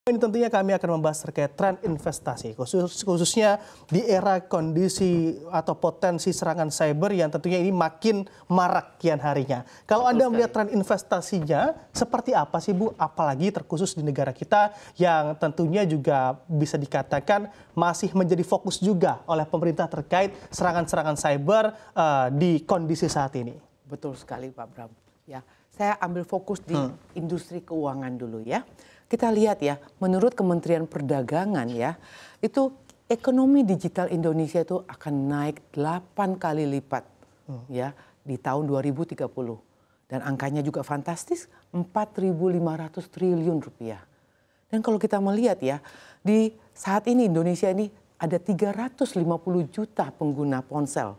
Ini tentunya kami akan membahas terkait tren investasi, khususnya di era kondisi atau potensi serangan cyber yang tentunya ini makin marak kian harinya. Kalau Anda melihat tren investasinya, seperti apa sih Bu? Apalagi terkhusus di negara kita yang tentunya juga bisa dikatakan masih menjadi fokus juga oleh pemerintah terkait serangan-serangan cyber di kondisi saat ini. Betul sekali Pak Bram. Ya, saya ambil fokus di industri keuangan dulu ya. Kita lihat ya, menurut Kementerian Perdagangan ya, itu ekonomi digital Indonesia itu akan naik 8 kali lipat ya di tahun 2030. Dan angkanya juga fantastis, 4.500 triliun rupiah. Dan kalau kita melihat ya, di saat ini Indonesia ini ada 350 juta pengguna ponsel.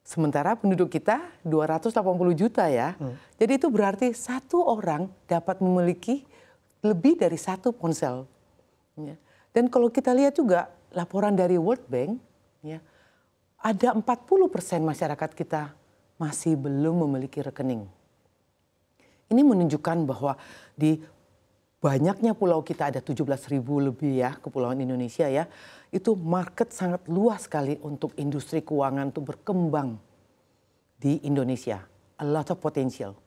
Sementara penduduk kita 280 juta ya. Jadi itu berarti satu orang dapat memiliki lebih dari satu ponsel. Ya. Dan kalau kita lihat juga laporan dari World Bank, ya, ada 40% masyarakat kita masih belum memiliki rekening. Ini menunjukkan bahwa di banyaknya pulau kita, ada 17.000 lebih ya kepulauan Indonesia ya, itu market sangat luas sekali untuk industri keuangan untuk berkembang di Indonesia. A lot of potential.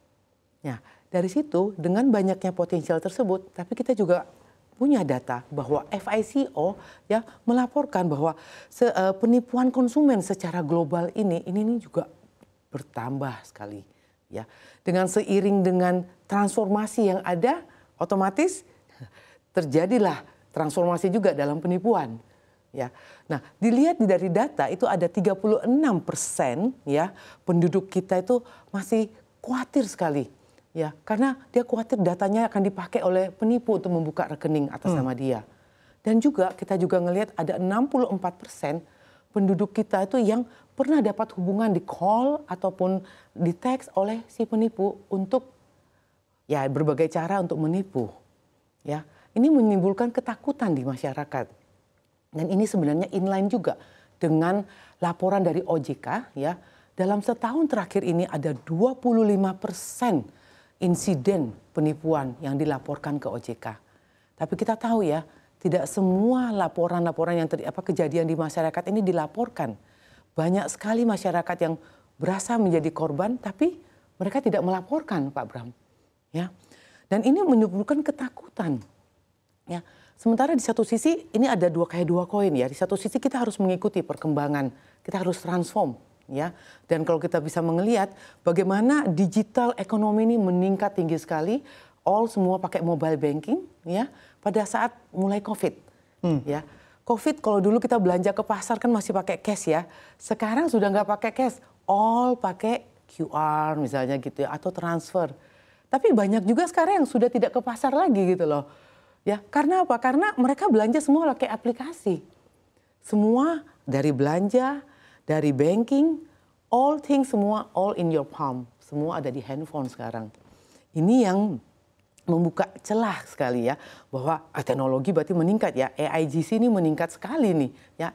Ya, dari situ dengan banyaknya potensial tersebut, tapi kita juga punya data bahwa FICO ya melaporkan bahwa penipuan konsumen secara global ini juga bertambah sekali ya. Dengan seiring dengan transformasi yang ada, otomatis terjadilah transformasi juga dalam penipuan. Ya, nah dilihat dari data itu ada 36% ya penduduk kita itu masih khawatir sekali. Ya, karena dia khawatir datanya akan dipakai oleh penipu untuk membuka rekening atas nama dia. Dan juga kita juga ngelihat ada 64% penduduk kita itu yang pernah dapat hubungan di call ataupun di teks oleh si penipu untuk ya berbagai cara untuk menipu. Ya, ini menimbulkan ketakutan di masyarakat. Dan ini sebenarnya inline juga dengan laporan dari OJK ya. Dalam setahun terakhir ini ada 25% insiden penipuan yang dilaporkan ke OJK. Tapi kita tahu ya, tidak semua laporan-laporan yang kejadian di masyarakat ini dilaporkan. Banyak sekali masyarakat yang berasa menjadi korban, tapi mereka tidak melaporkan, Pak Bram. Ya, dan ini menimbulkan ketakutan. Ya, sementara di satu sisi ini ada dua koin ya. Di satu sisi kita harus mengikuti perkembangan, kita harus transform. Ya, dan kalau kita bisa melihat bagaimana digital ekonomi ini meningkat tinggi sekali, semua pakai mobile banking, ya, pada saat mulai COVID, ya, COVID kalau dulu kita belanja ke pasar kan masih pakai cash ya, sekarang sudah nggak pakai cash, pakai QR misalnya gitu ya, atau transfer. Tapi banyak juga sekarang yang sudah tidak ke pasar lagi gitu loh, ya, karena apa? Karena mereka belanja semua pakai aplikasi, semua dari belanja. Dari banking, all things semua all in your palm. Semua ada di handphone sekarang. Ini yang membuka celah sekali ya. Bahwa teknologi berarti meningkat ya. AIGC ini meningkat sekali nih. Ya,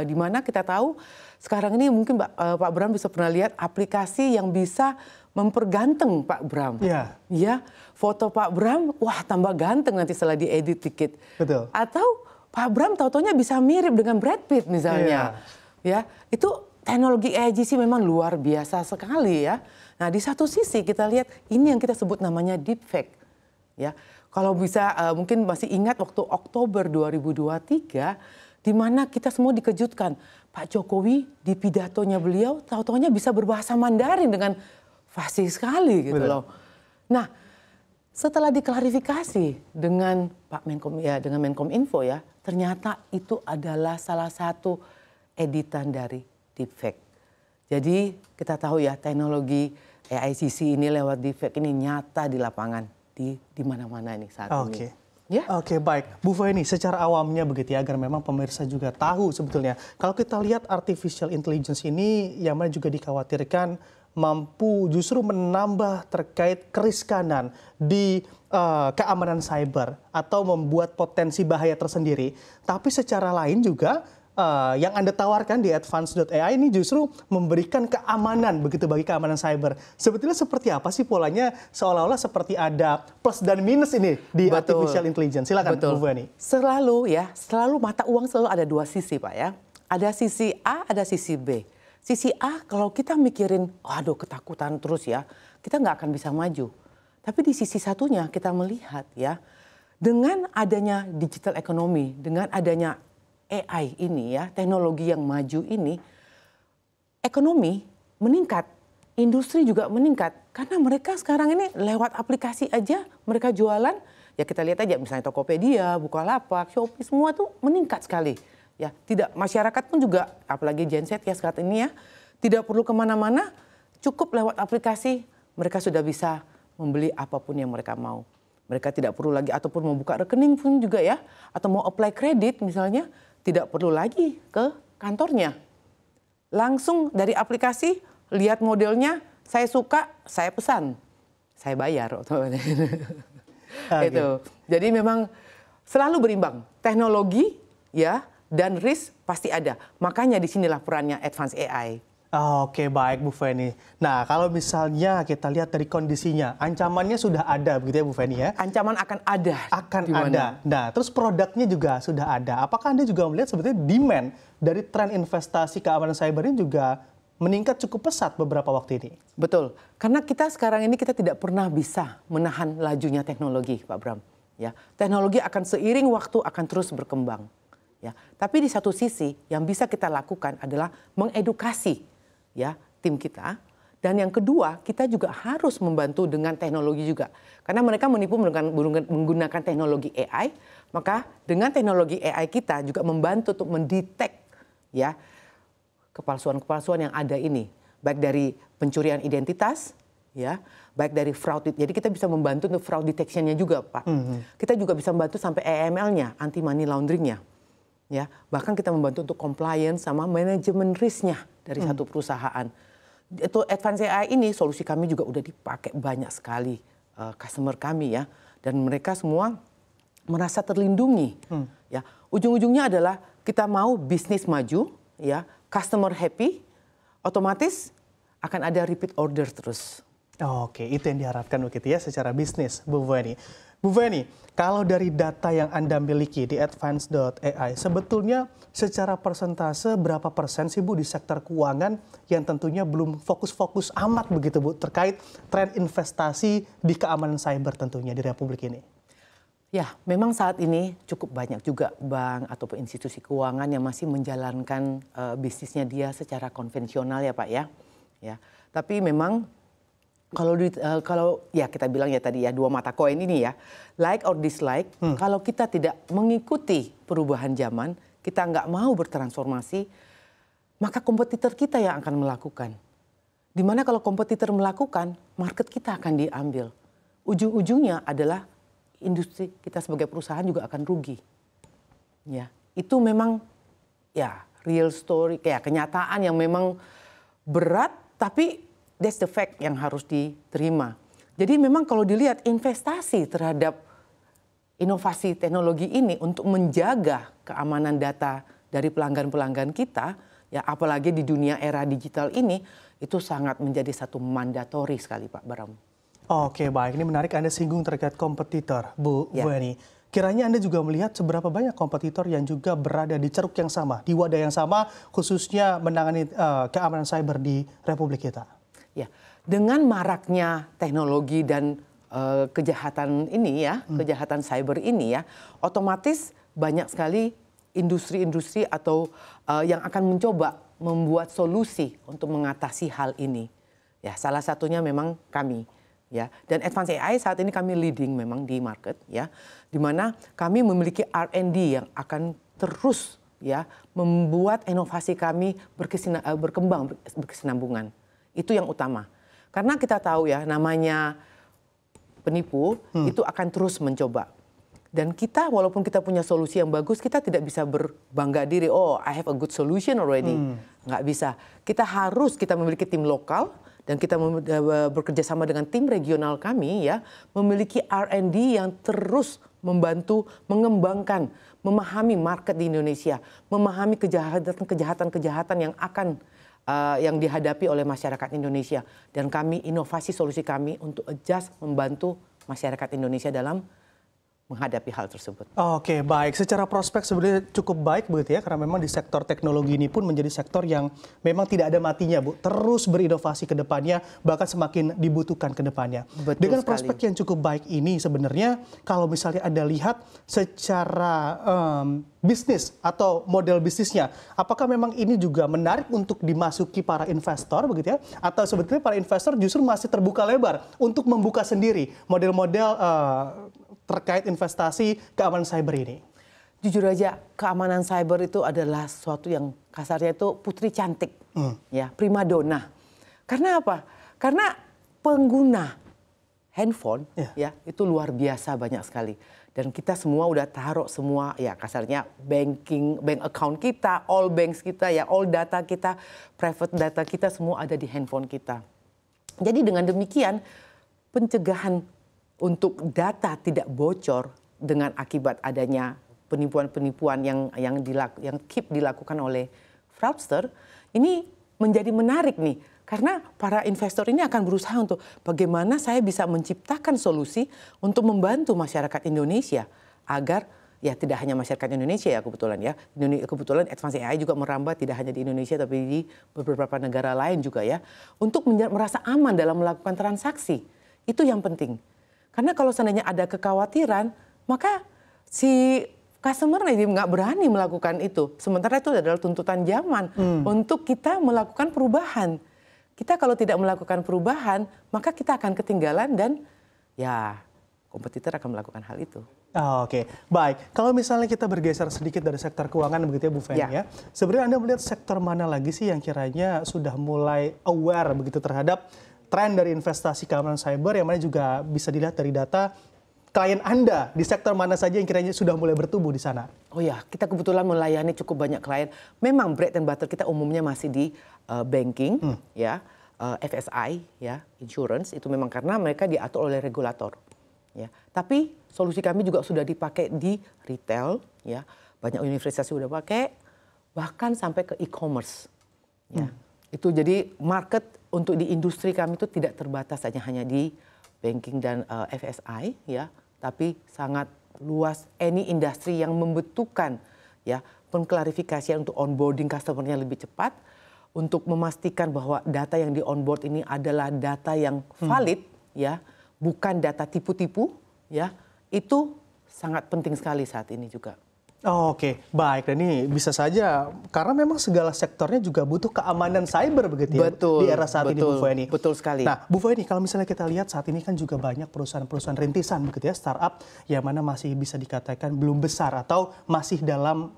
di mana kita tahu sekarang ini mungkin Pak Bram bisa pernah lihat aplikasi yang bisa memperganteng Pak Bram. Iya. Ya, foto Pak Bram, wah tambah ganteng nanti setelah diedit dikit. Betul. Atau Pak Bram tau-taunya bisa mirip dengan Brad Pitt misalnya. Iya. Ya, itu teknologi AIGC memang luar biasa sekali ya. Nah, di satu sisi kita lihat ini yang kita sebut namanya deepfake. Ya, kalau bisa mungkin masih ingat waktu Oktober 2023 di mana kita semua dikejutkan. Pak Jokowi di pidatonya beliau tahu-taunya bisa berbahasa Mandarin dengan fasih sekali gitu loh. Nah, setelah diklarifikasi dengan Pak Menkom ya, dengan Menkominfo ya, ternyata itu adalah salah satu editan dari deepfake. Jadi kita tahu ya teknologi AIGC ini lewat deepfake ini nyata di lapangan di mana-mana ini saat ini. Ya? Oke, baik. Bu Feni, secara awamnya begitu ya, agar memang pemirsa juga tahu sebetulnya. Kalau kita lihat artificial intelligence ini yang mana juga dikhawatirkan mampu justru menambah terkait keriskanan di keamanan cyber atau membuat potensi bahaya tersendiri. Tapi secara lain juga yang Anda tawarkan di advance.ai ini justru memberikan keamanan begitu bagi keamanan cyber. Sebetulnya seperti apa sih polanya, seolah-olah seperti ada plus dan minus ini di artificial intelligence. Silakan Bu Feni. Selalu mata uang selalu ada dua sisi Pak ya. Ada sisi A, ada sisi B. Sisi A kalau kita mikirin, aduh ketakutan terus ya, kita nggak akan bisa maju. Tapi di sisi satunya kita melihat ya, dengan adanya digital ekonomi, dengan adanya AI ini ya, teknologi yang maju ini, ekonomi meningkat, industri juga meningkat. Karena mereka sekarang ini lewat aplikasi aja mereka jualan, ya kita lihat aja misalnya Tokopedia, Bukalapak, Shopee, semua tuh meningkat sekali. Ya, tidak, masyarakat pun juga, apalagi Gen Z ya saat ini ya, tidak perlu kemana-mana, cukup lewat aplikasi mereka sudah bisa membeli apapun yang mereka mau. Mereka tidak perlu lagi, ataupun mau buka rekening pun juga ya, atau mau apply kredit misalnya, tidak perlu lagi ke kantornya. Langsung dari aplikasi, lihat modelnya, saya suka, saya pesan, saya bayar. Itu. Jadi memang selalu berimbang, teknologi ya, dan risk pasti ada. Makanya disinilah perannya advance AI. Oke, baik Bu Feni. Nah, kalau misalnya kita lihat dari kondisinya, ancamannya sudah ada begitu ya Bu Feni ya? Ancaman akan ada. Akan ada. Nah, terus produknya juga sudah ada. Apakah Anda juga melihat sebetulnya demand dari tren investasi keamanan cyber ini juga meningkat cukup pesat beberapa waktu ini? Betul. Karena kita sekarang ini kita tidak pernah bisa menahan lajunya teknologi, Pak Bram. Ya, teknologi akan seiring waktu akan terus berkembang. Ya, tapi di satu sisi yang bisa kita lakukan adalah mengedukasi ya tim kita, dan yang kedua kita juga harus membantu dengan teknologi juga, karena mereka menipu menggunakan teknologi AI, maka dengan teknologi AI kita juga membantu untuk mendetek ya kepalsuan-kepalsuan yang ada ini, baik dari pencurian identitas ya, baik dari fraud. Jadi kita bisa membantu untuk fraud detection-nya juga Pak. Kita juga bisa membantu sampai AML-nya, anti money laundering-nya. Ya, bahkan kita membantu untuk compliance sama manajemen risk-nya dari satu perusahaan. Itu advance AI ini solusi kami juga udah dipakai banyak sekali customer kami ya, dan mereka semua merasa terlindungi. Ya, ujung-ujungnya adalah kita mau bisnis maju, ya, customer happy, otomatis akan ada repeat order terus. Oke, itu yang diharapkan begitu ya secara bisnis, Bu Feni. Bu Feni, kalau dari data yang Anda miliki di advance.ai, sebetulnya secara persentase berapa persen sih Bu di sektor keuangan yang tentunya belum fokus-fokus amat begitu Bu terkait tren investasi di keamanan cyber tentunya di Republik ini? Ya, memang saat ini cukup banyak juga bank ataupun institusi keuangan yang masih menjalankan bisnisnya dia secara konvensional ya Pak ya. Ya, tapi memang kalau ya kita bilang ya tadi ya dua mata koin ini ya, like or dislike, kalau kita tidak mengikuti perubahan zaman, kita nggak mau bertransformasi, maka kompetitor kita yang akan melakukan. Dimana kalau kompetitor melakukan, market kita akan diambil. Ujung-ujungnya adalah industri kita sebagai perusahaan juga akan rugi. Ya, itu memang ya real story, kayak kenyataan yang memang berat, tapi that's the fact yang harus diterima. Jadi memang kalau dilihat investasi terhadap inovasi teknologi ini untuk menjaga keamanan data dari pelanggan-pelanggan kita, ya apalagi di dunia era digital ini, itu sangat menjadi satu mandatori sekali Pak Bram. Oke, baik. Ini menarik Anda singgung terkait kompetitor, Bu Feni. Kiranya Anda juga melihat seberapa banyak kompetitor yang juga berada di ceruk yang sama, di wadah yang sama, khususnya menangani keamanan cyber di Republik kita. Ya, dengan maraknya teknologi dan kejahatan ini ya, kejahatan cyber ini ya, otomatis banyak sekali industri-industri atau yang akan mencoba membuat solusi untuk mengatasi hal ini. Ya, salah satunya memang kami. Ya, dan advance AI saat ini kami leading memang di market ya, di mana kami memiliki R&D yang akan terus ya membuat inovasi kami berkembang berkesinambungan. Itu yang utama. Karena kita tahu ya namanya penipu itu akan terus mencoba. Dan kita walaupun kita punya solusi yang bagus, kita tidak bisa berbangga diri, oh I have a good solution already. Nggak bisa. Kita memiliki tim lokal Dan kita bekerja sama dengan tim regional kami ya, memiliki R&D yang terus membantu mengembangkan, memahami market di Indonesia, memahami kejahatan-kejahatan yang akan yang dihadapi oleh masyarakat Indonesia. Dan kami inovasi solusi kami untuk adjust membantu masyarakat Indonesia dalam menghadapi hal tersebut. Oke, baik. Secara prospek sebenarnya cukup baik begitu ya, karena memang di sektor teknologi ini pun menjadi sektor yang memang tidak ada matinya, Bu. Terus berinovasi ke depannya, bahkan semakin dibutuhkan ke depannya. Betul Dengan sekali. prospek yang cukup baik ini sebenarnya, kalau misalnya Anda lihat secara bisnis atau model bisnisnya, apakah memang ini juga menarik untuk dimasuki para investor begitu ya? Atau sebetulnya para investor justru masih terbuka lebar untuk membuka sendiri model-model terkait investasi keamanan cyber ini? Jujur aja, keamanan cyber itu adalah sesuatu yang kasarnya itu putri cantik, ya, primadona. Karena apa? Karena pengguna handphone, ya, itu luar biasa banyak sekali. Dan kita semua udah taruh semua, ya kasarnya bank account kita, all banks kita, ya, all data kita, private data kita semua ada di handphone kita. Jadi dengan demikian pencegahan untuk data tidak bocor dengan akibat adanya penipuan-penipuan yang dilakukan oleh fraudster, ini menjadi menarik nih. Karena para investor ini akan berusaha untuk bagaimana saya bisa menciptakan solusi untuk membantu masyarakat Indonesia agar ya tidak hanya masyarakat Indonesia ya kebetulan ya. Kebetulan advance AI juga merambah tidak hanya di Indonesia tapi di beberapa negara lain juga ya. Untuk merasa aman dalam melakukan transaksi. Itu yang penting. Karena kalau seandainya ada kekhawatiran, maka si customer ini nggak berani melakukan itu. Sementara itu adalah tuntutan zaman untuk kita melakukan perubahan. Kita kalau tidak melakukan perubahan, maka kita akan ketinggalan dan ya kompetitor akan melakukan hal itu. Oke, baik. Kalau misalnya kita bergeser sedikit dari sektor keuangan begitu ya Bu Feni ya. Sebenarnya Anda melihat sektor mana lagi sih yang kiranya sudah mulai aware begitu terhadap tren dari investasi keamanan cyber yang mana juga bisa dilihat dari data klien Anda di sektor mana saja yang kiranya sudah mulai bertumbuh di sana? Oh ya, kita kebetulan melayani cukup banyak klien. Memang bread and butter kita umumnya masih di banking, ya, FSI, ya, insurance. Itu memang karena mereka diatur oleh regulator. Ya. Tapi solusi kami juga sudah dipakai di retail, ya, banyak universitas sudah pakai, bahkan sampai ke e-commerce. Ya. Itu jadi market untuk di industri kami itu tidak terbatas hanya di banking dan FSI, ya, tapi sangat luas. Any industri yang membutuhkan ya pengklarifikasian untuk onboarding customer-nya lebih cepat, untuk memastikan bahwa data yang di onboard ini adalah data yang valid, ya, bukan data tipu-tipu, ya, itu sangat penting sekali saat ini juga. Oke, baik. Dan ini bisa saja karena memang segala sektornya juga butuh keamanan cyber begitu ya. Betul, di era saat ini Bu Feni. Betul sekali. Nah, Bu Feni, kalau misalnya kita lihat saat ini kan juga banyak perusahaan-perusahaan rintisan begitu ya, startup yang mana masih bisa dikatakan belum besar atau masih dalam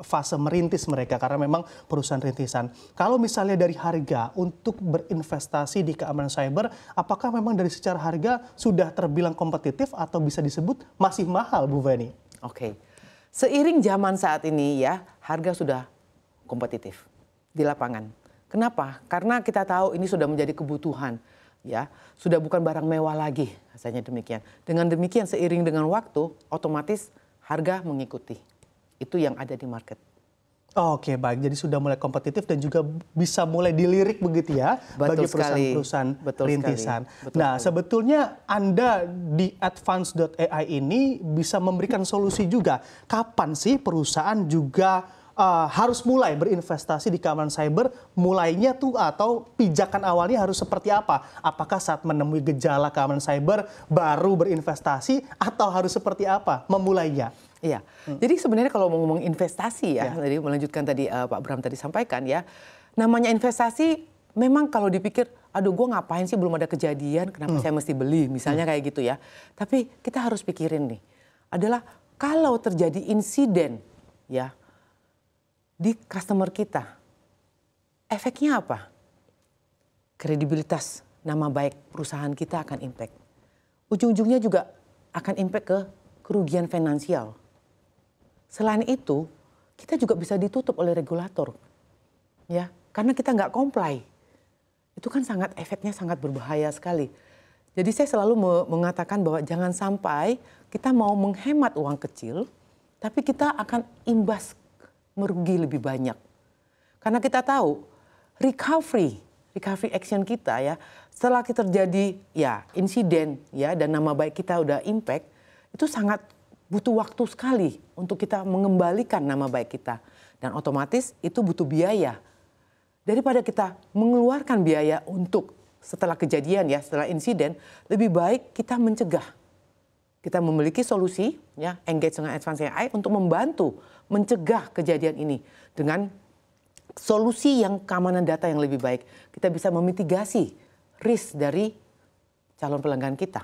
fase merintis mereka karena memang perusahaan rintisan. Kalau misalnya dari harga untuk berinvestasi di keamanan cyber, apakah memang dari secara harga sudah terbilang kompetitif atau bisa disebut masih mahal Bu Feni? Oke. Seiring zaman saat ini ya, harga sudah kompetitif di lapangan. Kenapa? Karena kita tahu ini sudah menjadi kebutuhan, ya. Sudah bukan barang mewah lagi, rasanya demikian. Dengan demikian seiring dengan waktu, otomatis harga mengikuti. Itu yang ada di market. Oke, baik. Jadi sudah mulai kompetitif dan juga bisa mulai dilirik begitu ya bagi perusahaan-perusahaan rintisan. Nah, sebetulnya Anda di advance.ai ini bisa memberikan solusi juga. Kapan sih perusahaan juga harus mulai berinvestasi di keamanan cyber? Mulainya tuh atau pijakan awalnya harus seperti apa? Apakah saat menemui gejala keamanan cyber baru berinvestasi atau harus seperti apa memulainya? Iya, jadi sebenarnya kalau mau ngomong investasi ya, tadi melanjutkan tadi Pak Bram tadi sampaikan ya, namanya investasi memang kalau dipikir, aduh gue ngapain sih belum ada kejadian, kenapa saya mesti beli, misalnya kayak gitu ya. Tapi kita harus pikirin nih, adalah kalau terjadi insiden ya di customer kita, efeknya apa? Kredibilitas, nama baik perusahaan kita akan impact. Ujung-ujungnya juga akan impact ke kerugian finansial. Selain itu, kita juga bisa ditutup oleh regulator, ya, karena kita nggak comply. itu kan efeknya sangat berbahaya sekali. Jadi saya selalu mengatakan bahwa jangan sampai kita mau menghemat uang kecil, tapi kita akan imbas merugi lebih banyak. Karena kita tahu recovery action kita ya, setelah terjadi ya insiden ya dan nama baik kita udah impact, itu sangat butuh waktu sekali untuk kita mengembalikan nama baik kita. Dan otomatis itu butuh biaya. Daripada kita mengeluarkan biaya untuk setelah kejadian ya, setelah insiden, lebih baik kita mencegah. Kita memiliki solusi ya, engage dengan advanced AI untuk membantu mencegah kejadian ini dengan solusi yang keamanan data yang lebih baik. Kita bisa memitigasi risk dari calon pelanggan kita.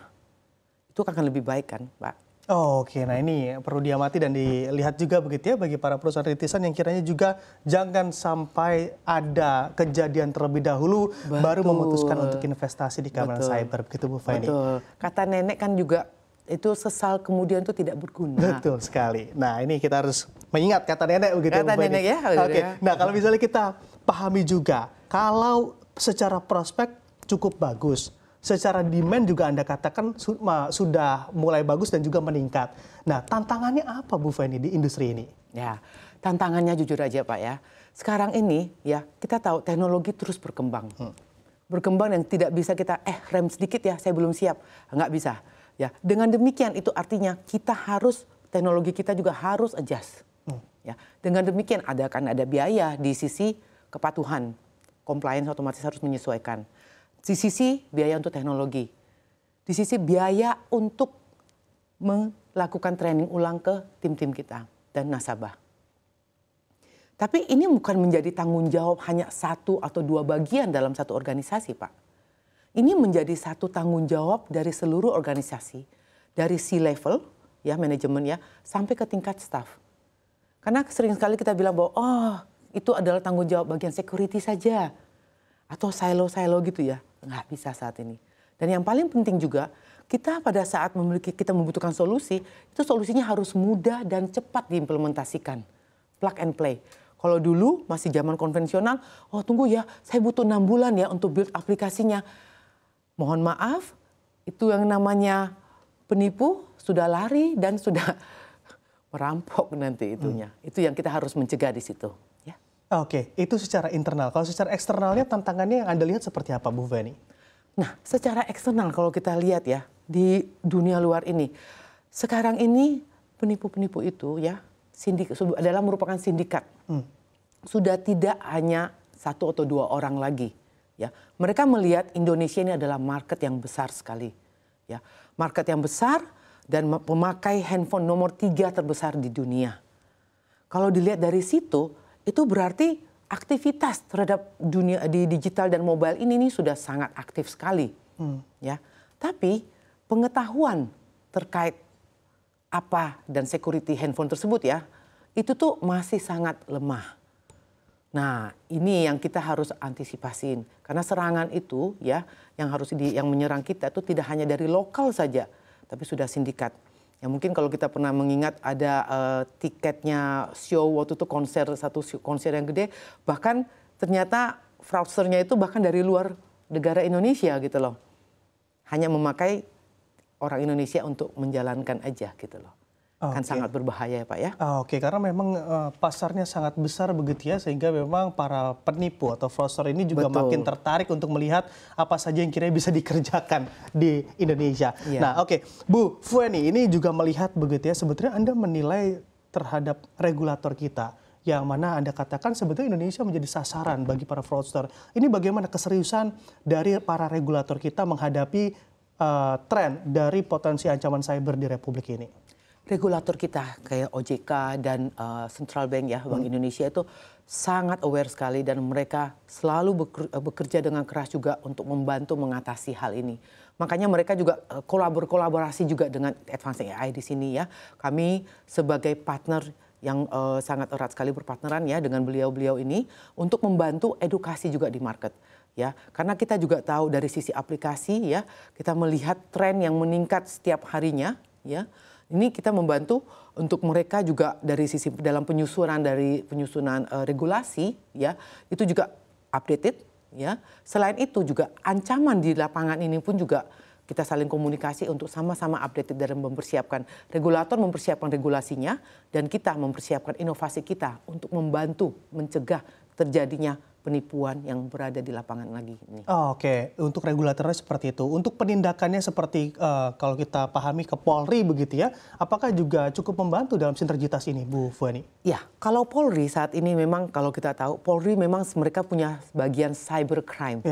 Itu akan lebih baik kan, Pak? Oh, oke, nah ini perlu diamati dan dilihat juga begitu ya bagi para perusahaan rintisan yang kiranya juga jangan sampai ada kejadian terlebih dahulu baru memutuskan untuk investasi di keamanan cyber, begitu Bu Feni. Betul. Kata nenek kan juga itu sesal kemudian itu tidak berguna. Betul sekali. Nah ini kita harus mengingat kata nenek begitu kata Bu Feni. Nenek ya. Oke. Nah kalau misalnya kita pahami juga kalau secara prospek cukup bagus. Secara demand juga Anda katakan sudah mulai bagus dan juga meningkat. Nah, tantangannya apa Bu Feni di industri ini? Ya, tantangannya jujur aja Pak ya. Sekarang ini ya kita tahu teknologi terus berkembang. Berkembang yang tidak bisa kita rem sedikit ya, saya belum siap. Nggak bisa. Ya, dengan demikian itu artinya kita harus teknologi kita juga harus adjust. Ya, dengan demikian akan ada biaya di sisi kepatuhan. Compliance otomatis harus menyesuaikan. Di sisi biaya untuk teknologi, di sisi biaya untuk melakukan training ulang ke tim-tim kita dan nasabah. Tapi ini bukan menjadi tanggung jawab hanya satu atau dua bagian dalam satu organisasi, Pak. Ini menjadi satu tanggung jawab dari seluruh organisasi, dari C-level, ya manajemen ya, sampai ke tingkat staff. Karena sering sekali kita bilang bahwa itu adalah tanggung jawab bagian security saja. Atau silo-silo gitu ya. Nggak bisa saat ini. Dan yang paling penting juga, kita pada saat kita membutuhkan solusi, itu solusinya harus mudah dan cepat diimplementasikan. Plug and play. Kalau dulu masih zaman konvensional, tunggu ya, saya butuh 6 bulan ya untuk build aplikasinya. Mohon maaf, itu yang namanya penipu sudah lari dan sudah merampok nanti itunya. Itu yang kita harus mencegah di situ. Ya. Oke, itu secara internal. Kalau secara eksternalnya tantangannya yang Anda lihat seperti apa, Bu Feni? Nah, secara eksternal kalau kita lihat ya, di dunia luar ini, sekarang ini penipu-penipu itu ya, adalah merupakan sindikat. Sudah tidak hanya satu atau dua orang lagi. Ya, mereka melihat Indonesia ini adalah market yang besar sekali. Ya, market yang besar dan pemakai handphone nomor 3 terbesar di dunia. Kalau dilihat dari situ, itu berarti aktivitas terhadap dunia di digital dan mobile ini sudah sangat aktif sekali. Ya. Tapi pengetahuan terkait apa dan security handphone tersebut ya, itu tuh masih sangat lemah. Nah, ini yang kita harus antisipasiin. Karena serangan itu ya yang menyerang kita itu tidak hanya dari lokal saja, tapi sudah sindikat. Ya mungkin kalau kita pernah mengingat ada tiketnya show waktu itu satu konser yang gede, bahkan ternyata fraudsternya itu bahkan dari luar negara Indonesia gitu loh. Hanya memakai orang Indonesia untuk menjalankan aja gitu loh. Kan sangat berbahaya ya Pak ya. Oke, karena memang pasarnya sangat besar begitu ya, sehingga memang para penipu atau fraudster ini juga makin tertarik untuk melihat apa saja yang kira-kira bisa dikerjakan di Indonesia. Nah Bu Feni ini juga melihat begitu ya, sebetulnya Anda menilai terhadap regulator kita, yang mana Anda katakan sebetulnya Indonesia menjadi sasaran bagi para fraudster. Ini bagaimana keseriusan dari para regulator kita menghadapi tren dari potensi ancaman cyber di Republik ini? Regulator kita kayak OJK dan Central Bank ya, Bank Indonesia itu sangat aware sekali dan mereka selalu bekerja dengan keras juga untuk membantu mengatasi hal ini. Makanya mereka juga kolaborasi juga dengan Advanced AI di sini ya. Kami sebagai partner yang sangat erat sekali berpartneran ya dengan beliau-beliau ini untuk membantu edukasi juga di market. Ya, karena kita juga tahu dari sisi aplikasi ya, kita melihat tren yang meningkat setiap harinya ya. Ini kita membantu untuk mereka juga dari sisi dalam penyusunan regulasi ya, itu juga updated ya. Selain itu juga ancaman di lapangan ini pun juga kita saling komunikasi untuk sama-sama update dan mempersiapkan. Regulator mempersiapkan regulasinya dan kita mempersiapkan inovasi kita untuk membantu mencegah terjadinya penipuan yang berada di lapangan lagi ini. Oke, untuk regulatornya seperti itu. Untuk penindakannya seperti kalau kita pahami ke Polri begitu ya, apakah juga cukup membantu dalam sinergitas ini, Bu Fuani? Ya, kalau Polri saat ini memang kalau kita tahu Polri memang mereka punya bagian cybercrime.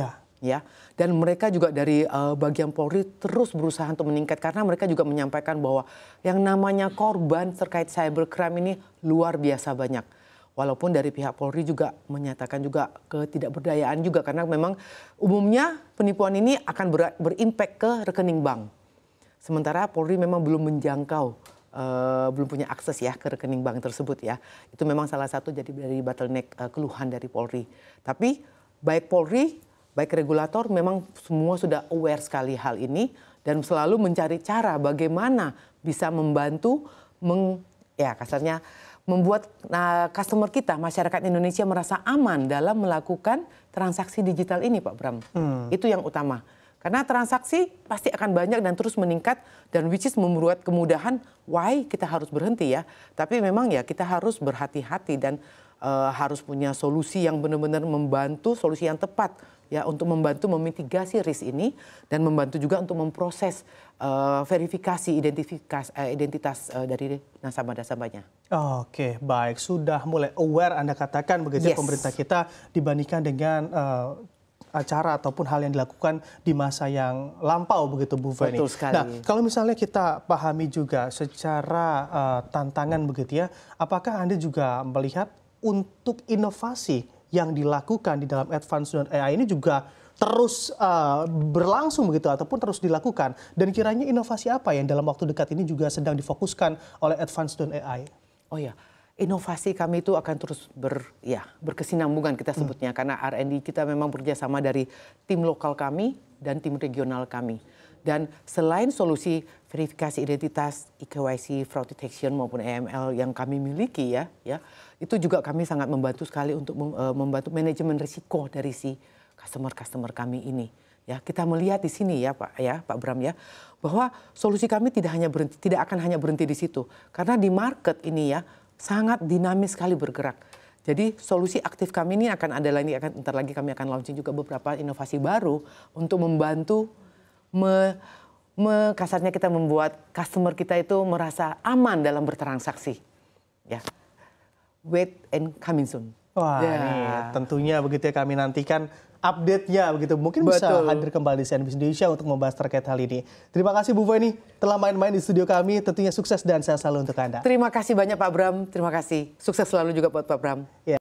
Ya, dan mereka juga dari bagian Polri terus berusaha untuk meningkat karena mereka juga menyampaikan bahwa yang namanya korban terkait cybercrime ini luar biasa banyak. Walaupun dari pihak Polri juga menyatakan juga ketidakberdayaan juga karena memang umumnya penipuan ini akan berimpact ke rekening bank. Sementara Polri memang belum menjangkau, belum punya akses ya ke rekening bank tersebut ya. Itu memang salah satu jadi dari bottleneck keluhan dari Polri. Tapi baik Polri, baik regulator memang semua sudah aware sekali hal ini dan selalu mencari cara bagaimana bisa membantu kasarnya membuat customer kita, masyarakat Indonesia merasa aman dalam melakukan transaksi digital ini, Pak Bram. Itu yang utama. Karena transaksi pasti akan banyak dan terus meningkat dan which is membuat kemudahan why kita harus berhenti ya. Tapi memang ya kita harus berhati-hati dan harus punya solusi yang benar-benar membantu, solusi yang tepat ya untuk membantu memitigasi risk ini dan membantu juga untuk memproses verifikasi identitas dari nasabah-nasabahnya. Oke, baik. Sudah mulai aware Anda katakan begitu ya pemerintah kita dibandingkan dengan acara ataupun hal yang dilakukan di masa yang lampau begitu Bu Feni. Betul sekali. Nah, kalau misalnya kita pahami juga secara tantangan begitu ya, apakah Anda juga melihat untuk inovasi yang dilakukan di dalam Advanced AI ini juga terus berlangsung begitu ataupun terus dilakukan, dan kiranya inovasi apa yang dalam waktu dekat ini juga sedang difokuskan oleh Advanced AI? Oh ya, inovasi kami itu akan terus berkesinambungan kita sebutnya karena R&D kita memang bekerjasama dari tim lokal kami dan tim regional kami. Dan selain solusi verifikasi identitas, eKYC, fraud detection maupun AML yang kami miliki ya, itu juga kami sangat membantu sekali untuk membantu manajemen risiko dari si customer kami ini. Ya, kita melihat di sini ya Pak Bram ya, bahwa solusi kami tidak akan hanya berhenti di situ. Karena di market ini ya sangat dinamis sekali bergerak. Jadi solusi aktif kami ini akan ada lagi, ntar lagi kami akan launching juga beberapa inovasi baru untuk membantu kasarnya kita membuat customer kita itu merasa aman dalam bertransaksi. Ya, wait and coming soon. Wah, ini tentunya begitu ya kami nantikan update-nya begitu. Mungkin bisa hadir kembali di CNBC Indonesia untuk membahas terkait hal ini. Terima kasih Bu Feni telah main-main di studio kami. Tentunya sukses dan sehat selalu untuk Anda. Terima kasih banyak Pak Bram. Terima kasih. Sukses selalu juga buat Pak Bram. Ya.